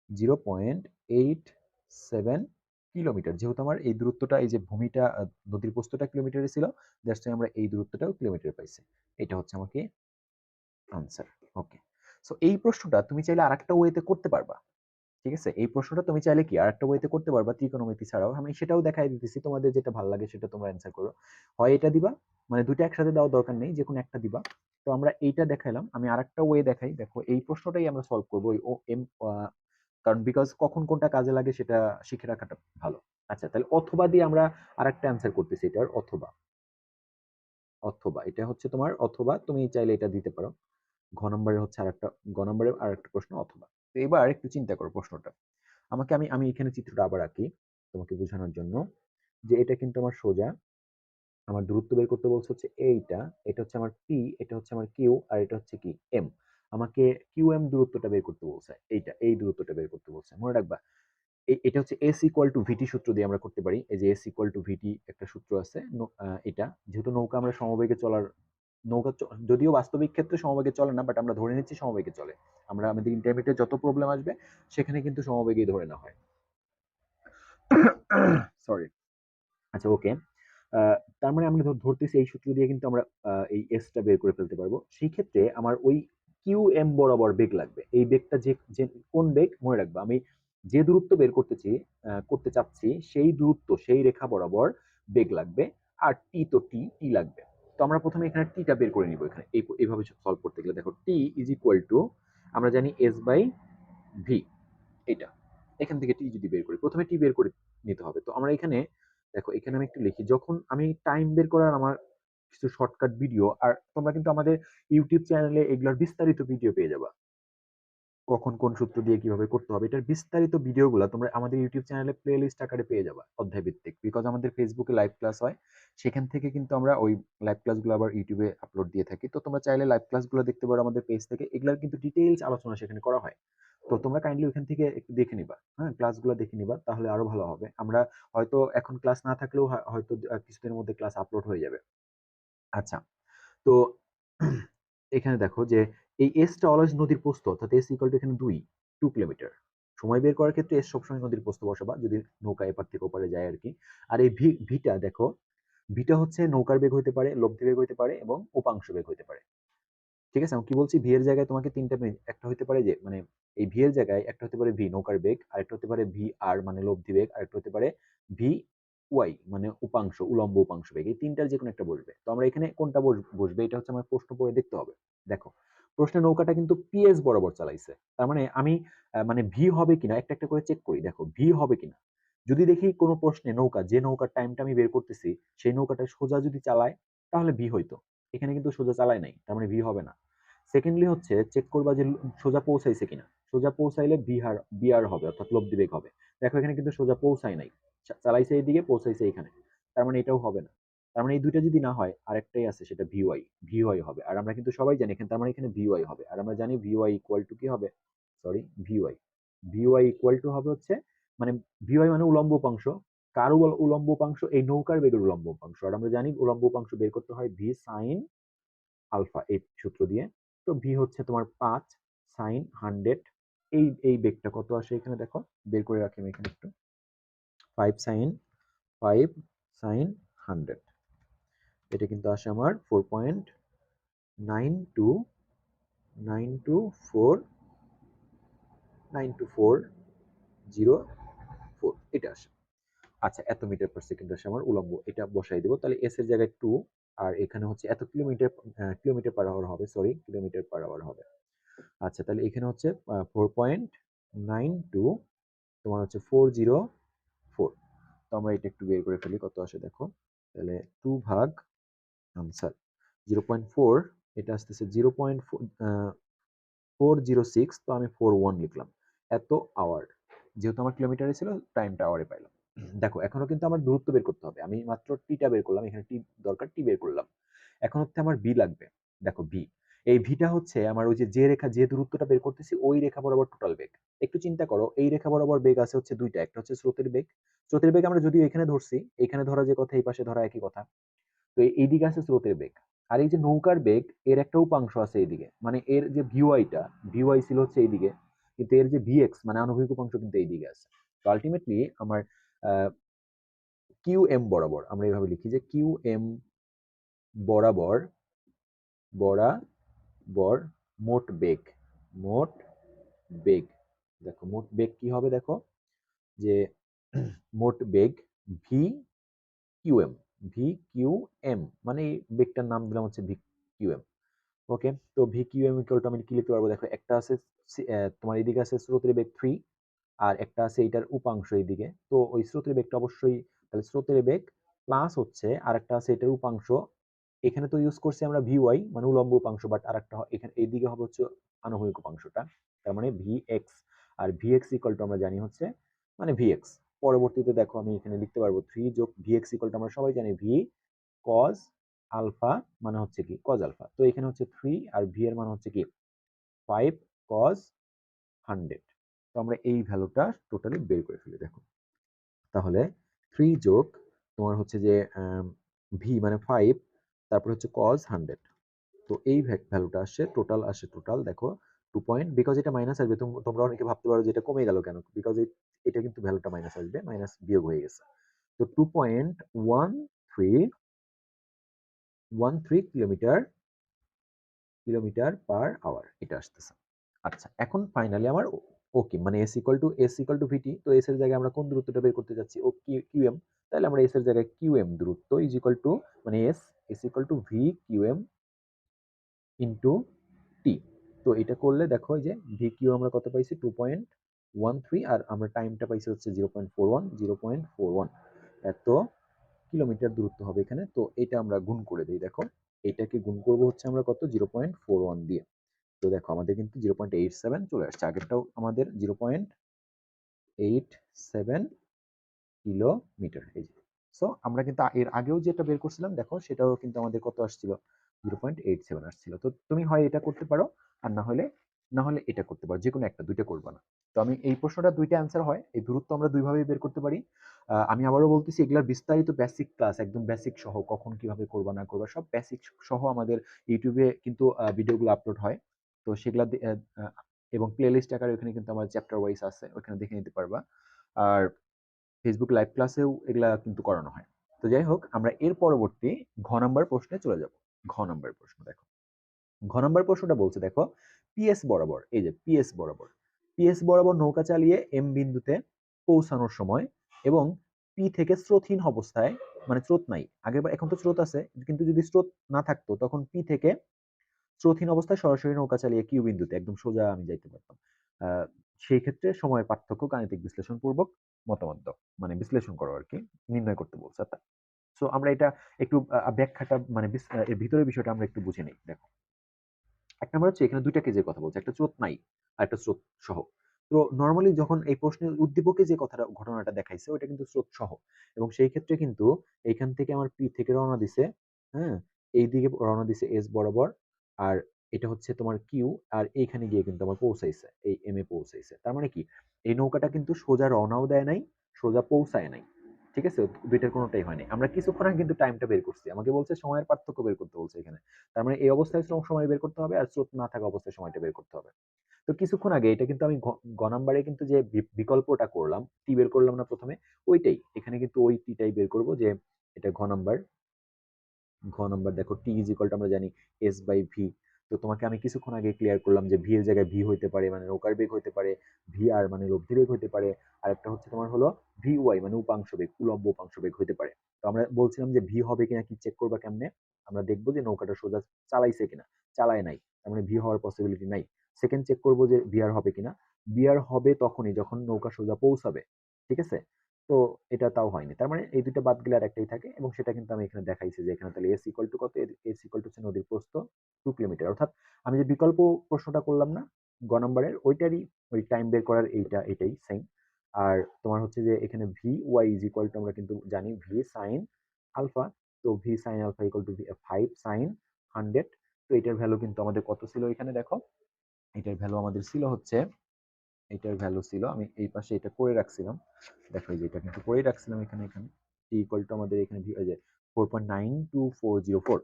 0.87 কিলোমিটার। যেহেতু আমার এই দূরত্বটা, এই যে ভূমিটা নদীর প্রস্থটা কিলোমিটারে ছিল, দ্যাটস আমরা এই দূরত্বটাও কিলোমিটারে পাইছি। এটা হচ্ছে আমাকে আনসার। ওকে, সো এই প্রশ্নটা তুমি চাইলে আরেকটা ওয়েতে করতে পারবা। ঠিক আছে, এই প্রশ্নটা তুমি চাইলে কি আরেকটা ওয়েতে করতে পারবা, ত্রিকোণমিতি ছাড়াও। আমি সেটাও দেখাই দিতেছি, তোমাদের যেটা ভালো লাগে সেটা তোমরা অ্যান্সার করো। হয় এটা দিবা, মানে দুইটা একসাথে দেওয়ার দরকার নেই, যে কোনো একটা দিবা। তো আমরা এইটা দেখাইলাম, আমি আরেকটা ওয়ে দেখাই। দেখো এই প্রশ্নটাই আমরা সলভ করবো ওই ও এম, কারণ বিকজ কখন কোনটা কাজে লাগে সেটা শিখে রাখাটা ভালো। আচ্ছা, তাহলে অথবা দিয়ে আমরা আরেকটা অ্যান্সার করতেছি, এটার অথবা। অথবা এটা হচ্ছে তোমার অথবা, তুমি চাইলে এটা দিতে পারো। ঘ নম্বরের হচ্ছে আরেকটা, গ নম্বরের আরেকটা প্রশ্ন অথবা। তো এবার একটু চিন্তা করো প্রশ্নটা। আমাকে আমি আমি এখানে চিত্রটা আবার আঁকি তোমাকে বোঝানোর জন্য, যে এটা কিন্তু আমার সোজা, আমার দূরত্ব বের করতে বলছে হচ্ছে এইটা, এটা হচ্ছে আমার পি, এটা হচ্ছে আমার কিউ, আর এটা হচ্ছে কি এম। আমাকে কিউ এম দূরত্বটা বের করতে বলছে, এইটা এই দূরত্বটা বের করতে বলছে, মনে রাখবা। এটা হচ্ছে এস ইকুয়াল টু ভিটি সূত্র দিয়ে আমরা করতে পারি। এই যে এস ইকুয়াল টু ভিটি একটা সূত্র আছে, এটা যেহেতু নৌকা আমরা সমবেগে চলার, নৌকা যদিও বাস্তবিক ক্ষেত্রে সমবেগে চলে না, বাট আমরা ধরে নিচ্ছি সমবেগে চলে। আমরা আমাদের ইন্টারমিডিয়েট যত প্রবলেম আসবে সেখানে কিন্তু সমবেগেই ধরে নেওয়া হয়। সরি। আচ্ছা, ওকে। তার মানে আমরা ধরতেছি এই সূত্র দিয়ে কিন্তু আমরা এই এসটা বের করে ফেলতে পারবো। সেই ক্ষেত্রে আমার ওই কিউ এম বরাবর বেগ লাগবে। এই বেগটা যে যে কোন বেগ, মনে রাখবা, আমি যে দূরত্ব বের করতে চাচ্ছি সেই দূরত্ব, সেই রেখা বরাবর বেগ লাগবে। আর টি তো টি লাগবে। তো আমরা প্রথমে এখানে টিটা বের করে নিব। এখানে এইভাবে সলভ করতে গেলে দেখো, টি ইজ ইকুয়াল টু, আমরা জানি এস বাই ভি। এটা এখান থেকে টি যদি বের করি, প্রথমে টি বের করে নিতে হবে। তো আমরা এখানে দেখো, এখানে আমি একটু লিখি, যখন আমি টাইম বের করার আমার কিছু শর্টকাট ভিডিও, আর তোমরা কিন্তু আমাদের ইউটিউব চ্যানেলে এগুলোর বিস্তারিত ভিডিও পেয়ে যাবা, কখন কোন সূত্র দিয়ে কিভাবে করতে হবে, এটার বিস্তারিত ভিডিওগুলো তোমরা আমাদের ইউটিউব চ্যানেলে প্লে লিস্ট আকারে পেয়ে যাবা, অধ্যায় ভিত্তিক। বিকজ আমাদের ফেসবুকে লাইভ ক্লাস হয়, সেখান থেকে কিন্তু আমরা ওই লাইভ ক্লাসগুলো আবার ইউটিউবে আপলোড দিয়ে থাকি। তো তোমরা চাইলে লাইভ ক্লাসগুলো দেখতে পারো আমাদের পেজ থেকে, এগুলোর কিন্তু ডিটেইলস আলোচনা সেখানে করা হয়। তো তোমরা কাইন্ডলি ওখান থেকে একটু দেখে নিবা, হ্যাঁ, ক্লাসগুলো দেখে নিবা, তাহলে আরো ভালো হবে। আমরা হয়তো এখন ক্লাস না থাকলেও হয়তো কিছুদিনের মধ্যে ক্লাস আপলোড হয়ে যাবে। আচ্ছা, তো এখানে দেখো যে এই এসটা অলওয়েজ নদীর প্রস্থ, অর্থাৎ এস ইকুয়াল টু এখানে 2 কিলোমিটার। সময় বের করার ক্ষেত্রে এস সবসময় নদীর প্রস্থ বসাবা, যদি নৌকা এপার থেকে ওপারে যায় আর কি। আর এই ভিটা দেখো, ভিটা হচ্ছে নৌকার বেগ হইতে পারে, লব্ধি বেগ হইতে পারে, এবং উপাংশ বেগ হইতে পারে। ঠিক আছে, আমি কি বলছি, ভি এর জায়গায় তোমাকে তিনটা একটা হতে পারে যে, মানে এই ভি এর জায়গায় একটা হতে পারে ভি নৌকার বেগ, আরেকটা হতে পারে ভি আর মানে লব্ধি বেগ, আরেকটা হতে পারে ভি ওয়াই মানে উপাংশ, উলম্ব উপাংশ বেগ। এই তিনটার যে কোনো একটা বসবে। তো আমরা এখানে কোনটা বসবে, এটা হচ্ছে আমার প্রশ্ন পড়ে দেখতে হবে। দেখো, প্রশ্নে নৌকাটা কিন্তু পিএস বরাবর চালাইছে, তার মানে আমি মানে ভি হবে কিনা একটা একটা করে চেক করি। দেখো ভি হবে কিনা, যদি দেখি কোনো প্রশ্নে নৌকা, যে নৌকার টাইমটা আমি বের করতেছি সেই নৌকাটা সোজা যদি চালায় তাহলে ভি হইতো। এখানে কিন্তু সোজা চালায় নাই, তার মানে ভি হবে না। সেকেন্ডলি হচ্ছে চেক করবা যে সোজা পৌঁছাইছে কিনা। সোজা পৌঁছাইলে বিআর হবে, অর্থাৎ লব্ধি বেগ হবে। দেখো এখানে কিন্তু সোজা পৌঁছায় নাই, চালাইছে এইদিকে, পৌঁছাইছে এখানে, তার মানে এটাও হবে না। তার মানে এই দুইটা যদি না হয়, আরেকটাই আছে, সেটা ভিওয়াই হবে। আর আমরা কিন্তু সবাই জানি এখানে, তার মানে এখানে ভিওয়াই হবে। আর আমরা জানি ভিওয়াই ইকুয়াল টু কি হবে, sorry, VY VY equal to হবে হচ্ছে, মানে ভিওয়াই মানে উলম্ব উপাংশ। কার উলম্ব উপাংশ, এই নৌকার বেগের উলম্ব উপাংশ। আর আমরা জানি উলম্ব উপাংশ বের করতে হয় ভি সাইন আলফা, এই সূত্র দিয়ে। তো ভি হচ্ছে তোমার 5 sin 100। এই বেগটা কত আসে এখানে দেখো, বের করে রাখি আমি এখানে একটু, 5 sin 100। এটা কিন্তু আসে আমার 4.9294 এটা আসে। আচ্ছা, এত মিটার পার সেকেন্ড আসে আমার উলম্ব, এটা বসাই দেবো। তাহলে এস এর জায়গায় 2, আর এখানে হচ্ছে এত কিলোমিটার, কিলোমিটার পার আওয়ার হবে, সরি, কিলোমিটার পার আওয়ার হবে। আচ্ছা, তাহলে এখানে হচ্ছে 4.92, তোমার হচ্ছে 404। তো আমরা এটা একটু বের করে ফেলি, কত আসে দেখো। তাহলে 2 ভাগ আনসার 0.4, এটা আসতেছে 0.406, তো আমি 41 লিখলাম। এত আওয়ার, যেহেতু আমার কিলোমিটারে ছিল টাইমটা আওয়ারে পাইলাম। দেখো এখনো কিন্তু আমার দূরত্ব বের করতে হবে, আমি মাত্র টিটা বের করলাম, এখানে টি দরকার, টি বের করলাম। এখন হচ্ছে আমার বি লাগবে। দেখো বি, এই ভিটা হচ্ছে আমার ওই যে রেখা, যে দূরত্বটা বের করতেছি ওই রেখা বরাবর টোটাল বেগ। একটু চিন্তা করো, এই রেখা বরাবর বেগ আছে হচ্ছে দুইটা, একটা হচ্ছে স্রোতের বেগ, স্রোতের বেগ আমরা যদিও এখানে ধরছি, এখানে ধরা যে কথা এই পাশে ধরা একই কথা। তো এইদিকে আছে স্রোতের বেগ, আর এই যে নৌকার বেগ এর একটা উপাংশ আছে এইদিকে, মানে এর যে ভিওয়াইটা, ভিওয়াই ছিল হচ্ছে এইদিকে, কিন্তু এর যে ভিএক্স মানে আণবিক উপাংশ কিন্তু এইদিকে আছে। তো আলটিমেটলি আমার কিউ এম বরাবর, আমরা এইভাবে লিখি যে কিউ এম বরাবর, বরাবর মোট বেগ, মোট বেগ, দেখো মোট বেগ কি হবে, দেখো যে মোট বেগ V Q M, V Q M, মানে এই বেগটার নাম দিলাম হচ্ছে ভি কিউ এম। ওকে, তো V Q M equal to আমি কি লিখতে পারবো, দেখো একটা আছে তোমার এদিকে আছে স্রোতের বেগ 3, আর একটা আছে এটার উপাংশ এইদিকে, তো ওই স্রোতের বেগটা অবশ্যই, তাহলে স্রোতের বেগ প্লাস হচ্ছে আর একটা আছে এটার উপাংশ, এখানে তো ইউজ করছি আমরা ভি ওয়াই মানে উলম্ব উপাংশ, বাট আর একটা এখানে এইদিকে হবে হচ্ছে আনুভূমিক উপাংশটা, তার মানে ভি এক্স। আর ভি এক্স ইকুয়াল টু আমরা জানি হচ্ছে মানে ভি এক্স। পরবর্তীতে দেখো আমি এখানে লিখতে পারবো 3 যোগ ভি এক্স ইকুয়াল টু আমরা সবাই জানি ভি কজ আলফা, মানে হচ্ছে কি কজ আলফা, তো এখানে হচ্ছে 3 আর ভি এর মান হচ্ছে কি 5 কজ 100। তো আমরা এই ভ্যালুটা টোটালি বের করে ফেলি, দেখো তাহলে 3 যোগ তোমার হচ্ছে যে ভি মানে 5, তারপর হচ্ছে কজ 100, তো এই ভ্যালুটা আসছে টোটাল, আসে টোটাল দেখো 2 পয়েন্ট, বিকজ এটা মাইনাস আসবে, তোমরা অনেকে ভাবতে পারো যে এটা কমে গেল কেন, বিকজ এটা কিন্তু ভ্যালুটা মাইনাস আসবে, মাইনাস বিয়োগ হয়ে গেছে। তো 2.13 কিলোমিটার, কিলোমিটার পার আওয়ার এটা আসতেছে। আচ্ছা এখন ফাইনালি আমার ওকে, মানে এস ইকুয়াল টু ভিটি, তো এস এর জায়গায় আমরা কোন দূরত্বটা বের করতে যাচ্ছি, ও কিউ এম, তাহলে আমরা এস এর জায়গায় কিউ এম দূরত্ব ইজ ইকুয়াল টু মানে S equal to V Q M into T. তো এটা করলে দেখো যে ভি কিউ আমরা কত পাইছি 2.13, আর আমরা টাইমটা পাইছি হচ্ছে 0.41, এত কিলোমিটার দূরত্ব হবে এখানে। তো এটা আমরা গুণ করে দিই, দেখো এটাকে গুণ করবো হচ্ছে আমরা কত 0.41 দিয়ে, তো দেখো আমাদের কিন্তু 0.87 চলে আসছে, আগেরটাও আমাদের 0.87 কিলোমিটার, এই যে। সো আমরা কিন্তু এর আগেও যেটা বের করছিলাম দেখো সেটাও কিন্তু আমাদের কত আসছিল 0.87 আসছিল। তো তুমি হয় এটা করতে পারো, আর না হলে এটা করতে পারো, যে কোনো একটা, দুইটা করবা না। তো আমি এই প্রশ্নটা দুইটা অ্যান্সার হয়, এই দূরত্ব আমরা দুইভাবেই বের করতে পারি। আমি আবারও বলতেছি এগুলার বিস্তারিত বেসিক ক্লাস, একদম বেসিক সহ, কখন কিভাবে করবা না করবা সব বেসিক সহ আমাদের ইউটিউবে কিন্তু ভিডিওগুলো আপলোড হয়, তো সেগুলা এবং প্লেলিস্ট আকারে ওখানে কিন্তু আমার চ্যাপ্টার ওয়াইজ আছে, ওখানে দেখে নিতে পারবা। আর ফেসবুক লাইভ ক্লাসেও এগুলা কিন্তু করানো হয়। তো যাই হোক, আমরা এর পরবর্তী ঘ নাম্বার প্রশ্নে চলে যাব। ঘ নাম্বার প্রশ্ন দেখো, ঘ নাম্বার প্রশ্নটা বলছে দেখো পিএস বরাবর, এই যে পিএস বরাবর নৌকা চালিয়ে এম বিন্দুতে পৌঁছানোর সময় এবং পি থেকে স্রোতহীন অবস্থায়, মানে স্রোত নাই আগের, এখন তো স্রোত আছে, কিন্তু যদি স্রোত না থাকতো তখন পি থেকে স্রোতহীন অবস্থায় সরাসরি নৌকা চালিয়ে কিউ বিন্দুতে একদম সোজা আমি যাইতে পারতাম। সেই ক্ষেত্রে সময়ের পার্থক্য গাণিতিক বিশ্লেষণ পূর্বক মতামত দাও, মানে বিশ্লেষণ করো আর কি, নির্ণয় করতে বলছে। সো আমরা এটা একটু ব্যাখ্যাটা মানে এর ভিতরের বিষয়টা আমরা একটু বুঝে নিই। দেখো এক নম্বর হচ্ছে এখানে দুইটা কেজের কথা বলছে, একটা স্রোত নাই আর একটা স্রোত সহ। তো নর্মালি যখন এই প্রশ্নের উদ্দীপকে যে কথাটা ঘটনাটা দেখাইছে ওইটা কিন্তু স্রোত সহ, এবং সেই ক্ষেত্রে কিন্তু এইখান থেকে আমার পি থেকে রওনা দিছে, হ্যাঁ, এই দিকে রওনা দিছে এস বরাবর, আর এটা হচ্ছে তোমার কিউ, আর এইখানে গিয়ে কিন্তু আমার পৌঁছাইছে, এই এম এ পৌঁছাইছে। তার মানে কি এই নৌকাটা কিন্তু সোজা রওনাও দেয় নাই, সোজা পৌঁছায় নাই, ঠিক আছে, দুইটার কোনোটাই হয়নি। আমরা কিছুক্ষণ আগে কিন্তু টাইমটা বের করছি, আমাকে বলছে সময়ের পার্থক্য বের করতে বলছে এখানে, তার মানে এই অবস্থায় সময় বের করতে হবে আর স্রোত না থাকা অবস্থায় সময়টা বের করতে হবে। তো কিছুক্ষণ আগে এটা কিন্তু আমি গ নাম্বারে কিন্তু যে বিকল্পটা করলাম, টি বের করলাম না প্রথমে, ওইটাই এখানে কিন্তু ওই টিটাই বের করব, যে এটা ঘ নাম্বার দেখো টি ইজ ইকুয়াল টু আমরা জানি এস বাই ভি। তো তোমাকে আমি কিছুক্ষণ আগে ক্লিয়ার করলাম যে ভি এর জায়গায় ভি হইতে পারে মানে নৌকার বেগ হইতে পারে, ভি আর মানে লব্ধি বেগ হইতে পারে, আর একটা হচ্ছে তোমার হলো ভি ওয়াই মানে উপাংশ বেগ, উলম্ব উপাংশ বেগ হইতে পারে। তো আমরা বলছিলাম যে ভি হবে কিনা কি চেক করবা কেমনে, আমরা দেখবো যে নৌকাটা সোজা চালাইছে কিনা, চালায় নাই, তার মানে ভি হওয়ার পসিবিলিটি নাই। সেকেন্ড চেক করবো যে বিআর হবে কিনা, বিআর হবে তখনই যখন নৌকা সোজা পৌঁছাবে, ঠিক আছে। তো এটা তাও হয়নি, তার মানে এই দুটো বাদ গেলে আর একটাই থাকে, এবং সেটা কিন্তু আমি এখানে দেখাইছি যে এখানে তাহলে এস ইকুয়াল টু কত, এস ইকুয়াল টু হচ্ছে নদীর প্রস্থ 2 কিলোমিটার, অর্থাৎ আমি যে বিকল্প প্রশ্নটা করলাম না, গ নাম্বারের ওইটারই ওই টাইম বের করার এটাই সেম। আর তোমার হচ্ছে যে এখানে v y is equal to আমরা কিন্তু জানি ভি সাইন আলফা। তো v sine alpha equal to 5 sine 100। তো এটার ভ্যালু কিন্তু আমাদের কত ছিল এখানে দেখো, এটার ভ্যালু আমাদের ছিল হচ্ছে, এটার ভ্যালু ছিল, আমি এই পাশে এটা করে রাখছিলাম, দেখো এই যে এটা কিন্তু করে রাখছিলাম এখানে, টি ইকুয়াল টু আমাদের এখানে এই যে 4.92404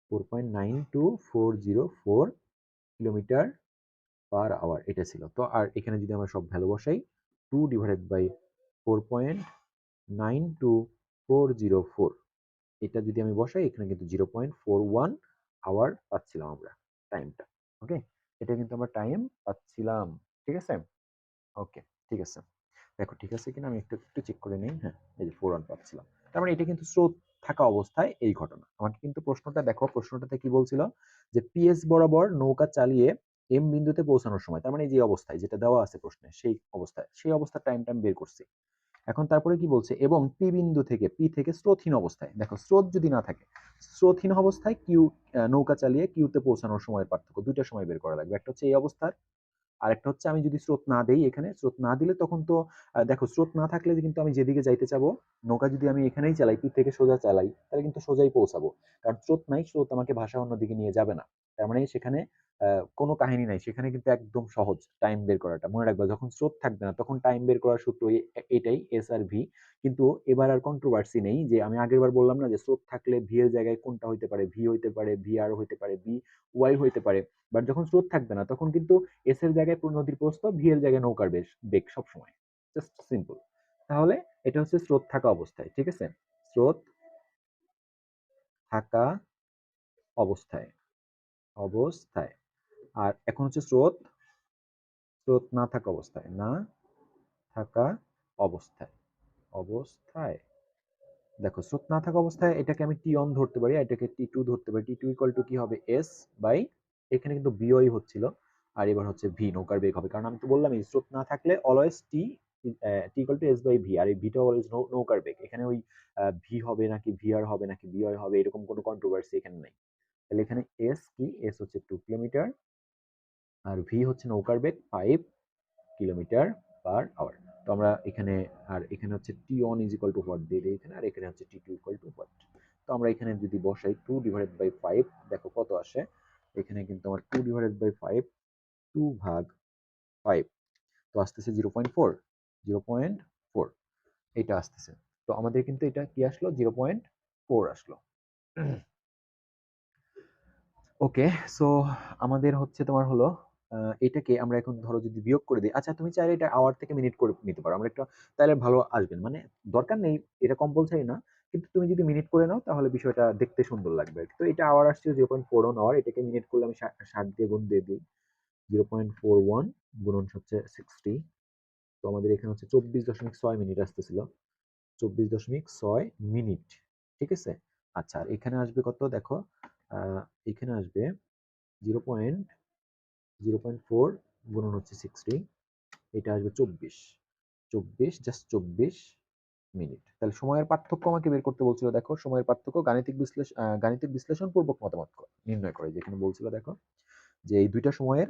4.92404 কিলোমিটার পার আওয়ার এটা ছিল। তো আর এখানে যদি আমরা সব ভ্যালু বসাই 2 ডিভাইডেড বাই 4.92404, এটা যদি আমি বসাই এখানে কিন্তু 0.41 আওয়ার পাচ্ছিলাম আমরা টাইমটা। ওকে, এটা কিন্তু আমরা টাইম পাচ্ছিলাম। ঠিক আছে, ওকে ঠিক আছে। দেখো ঠিক আছে কিনা আমি একটু একটু চেক করে নিই। হ্যাঁ, এই যে 41 পাচ্ছিলাম। তার মানে এটা কিন্তু স্রোত থাকা অবস্থায় এই ঘটনা। আমাকে কিন্তু প্রশ্নটা দেখো, প্রশ্নটাতে কি বলছিল যে পিএস বরাবর নৌকা চালিয়ে এম বিন্দুতে পৌঁছানোর সময়, তার মানে এই যে অবস্থায় যেটা দেওয়া আছে প্রশ্নে সেই অবস্থার টাইমটা আমি বের করছি। এখন তারপরে কি বলছে, এবং পি বিন্দু থেকে পি থেকে স্রোতহীন অবস্থায়, দেখো স্রোত যদি না থাকে, স্রোতহীন অবস্থায় কিউ নৌকা চালিয়ে কিউতে পৌঁছানোর সময়ের পার্থক্য, দুইটা সময় বের করা লাগবে। একটা হচ্ছে এই অবস্থার, আরেকটা হচ্ছে আমি যদি স্রোত না দেই, এখানে স্রোত না দিলে তখন তো দেখো স্রোত না থাকলে কিন্তু আমি যেদিকে যাইতে চাবো, নৌকা যদি আমি এখানেই চালাই, পি থেকে সোজা চালাই, তাহলে কিন্তু সোজাই পৌঁছাবো। কারণ স্রোত নাই, স্রোত আমাকে ভাষা অন্যদিকে নিয়ে যাবে না। তার মানে সেখানে কোনো কাহিনী নাই, সেখানে কিন্তু একদম সহজ টাইম বের করাটা। মনে রাখবা যখন স্রোত থাকবে না তখন টাইম বের করার সূত্র এটাই, এস আর ভি। কিন্তু এবার আর কন্ট্রোভার্সি নেই, যে আমি আগের বার বললাম না যে স্রোত থাকলে ভি এর জায়গায় কোনটা হইতে পারে, ভি হইতে পারে, ভি আর হইতে পারে, ভি ওয়াই হইতে পারে। বাট যখন স্রোত থাকবে না তখন কিন্তু এস এর জায়গায় নদীর প্রস্থ, ভি এর জায়গায় নৌকার বেগ সবসময়। Just simple. তাহলে এটা হচ্ছে স্রোত থাকা অবস্থায়। ঠিক আছে, স্রোত থাকা অবস্থায়, অবস্থায়। আর এখন হচ্ছে স্রোত, স্রোত না থাকা অবস্থায়, না থাকা অবস্থায়, অবস্থায়। দেখো স্রোত না থাকা অবস্থায় এটাকে আমি টি অন ধরতে পারি, এটাকে টি টু ধরতে পারি। টি টু ইকুয়াল টু কি হবে, এস বাই, এখানে কিন্তু বিওই হচ্ছিল, আর এবার হচ্ছে ভি নৌকার বেগ হবে। কারণ আমি তো বললাম এই স্রোত না থাকলে always T, T equal to S by V, আর এই ভিটা অলওয়েজ নৌকার বেগ। এখানে ওই ভি হবে নাকি ভিআর হবে নাকি বিওই হবে এরকম কোনো কন্ট্রোভার্সি এখানে নাই। তাহলে এখানে এস কি, এস হচ্ছে 2 কিলোমিটার, আর ভি হচ্ছে নৌকার বেগ 5 কিলোমিটার পার আওয়ার। তো আমরা এখানে, আর এখানে হচ্ছে T one is equal to what দিয়ে দিই এখানে, আর এখানে হচ্ছে T two equal to what. তো আমরা এখানে যদি বসাই 2/5, দেখো কত আসে। এখানে কিন্তু আমার 2/5, 2/5, তো আসতেছে 0.4, 0.4 এটা আসতেছে। তো আমাদের কিন্তু এটা কি আসলো, 0.4 আসলো। ওকে, সো আমাদের হচ্ছে তোমার হলো এটাকে আমরা এখন ধরো যদি বিয়োগ করে দিই, আচ্ছা তুমি চাইলে এটা আওয়ার থেকে মিনিট করে নিতে পারো, আমরা একটা তাহলে ভালো আসবেন, মানে দরকার নেই এটা কম্পালসারি না, কিন্তু তুমি যদি মিনিট করে নাও তাহলে বিষয়টা দেখতে সুন্দর লাগবে আর কি। তো এটা আওয়ার আসছে 0.41 আওয়ার, এটাকে মিনিট করলে আমি 60 দিয়ে গুণ দিয়ে দিই, 0.41 গুণন হচ্ছে 60। তো আমাদের এখানে হচ্ছে 24.6 মিনিট আসতেছিল, 24.6 মিনিট। ঠিক আছে, আচ্ছা আর এখানে আসবে কত দেখো, এখানে আসবে 0.0.4 গুণন হচ্ছে 60, এটা আসবে 24, 24 জাস্ট 24 মিনিট। তাহলে সময়ের পার্থক্য আমাকে বের করতে বলছিল, দেখো সময়ের পার্থক্য গাণিতিক বিশ্লেষণ পূর্বক মতামত নির্ণয় করে, যেখানে বলছিল দেখো যে এই দুইটা সময়ের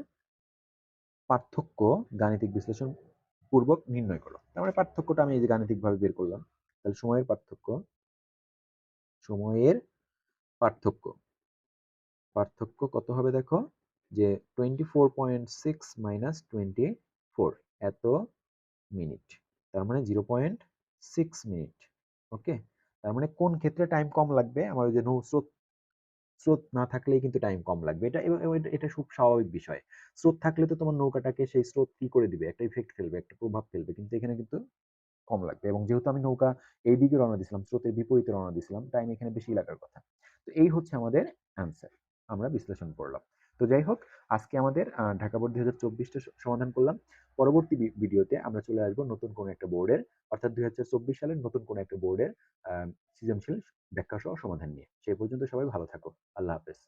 পার্থক্য গাণিতিক বিশ্লেষণ পূর্বক নির্ণয় করো। তার মানে পার্থক্যটা আমি এই যে গাণিতিক ভাবে বের করলাম। তাহলে সময়ের পার্থক্য, সময়ের পার্থক্য, পার্থক্য কত হবে দেখো, যে 24.6 মাইনাস 24 এত মিনিট, তার মানে 0.6 মিনিট। ওকে, তার মানে কোন ক্ষেত্রে টাইম কম লাগবে, আমার ওই যে স্রোত, স্রোত না থাকলেই কিন্তু টাইম কম লাগবে। এটা খুব স্বাভাবিক বিষয়। স্রোত থাকলে তো তোমার নৌকাটাকে সেই স্রোত কি করে দিবে, একটা ইফেক্ট ফেলবে, একটা প্রভাব ফেলবে, কিন্তু এখানে কিন্তু কম লাগবে। এবং যেহেতু আমি নৌকা এই দিকে রওনা দিছিলাম, স্রোতের বিপরীতে রওনা দিছিলাম, টাইম এখানে বেশি লাগার কথা। তো এই হচ্ছে আমাদের অ্যান্সার, আমরা বিশ্লেষণ করলাম। তো যাই হোক, আজকে আমাদের ঢাকা বোর্ড 2024টা সমাধান করলাম। পরবর্তী ভিডিওতে আমরা চলে আসবো নতুন কোন একটা বোর্ডের, অর্থাৎ 2024 সালের নতুন কোন একটা বোর্ডের সৃজনশীল ব্যাখ্যা সহ সমাধান নিয়ে। সেই পর্যন্ত সবাই ভালো থাকো। আল্লাহ হাফেজ।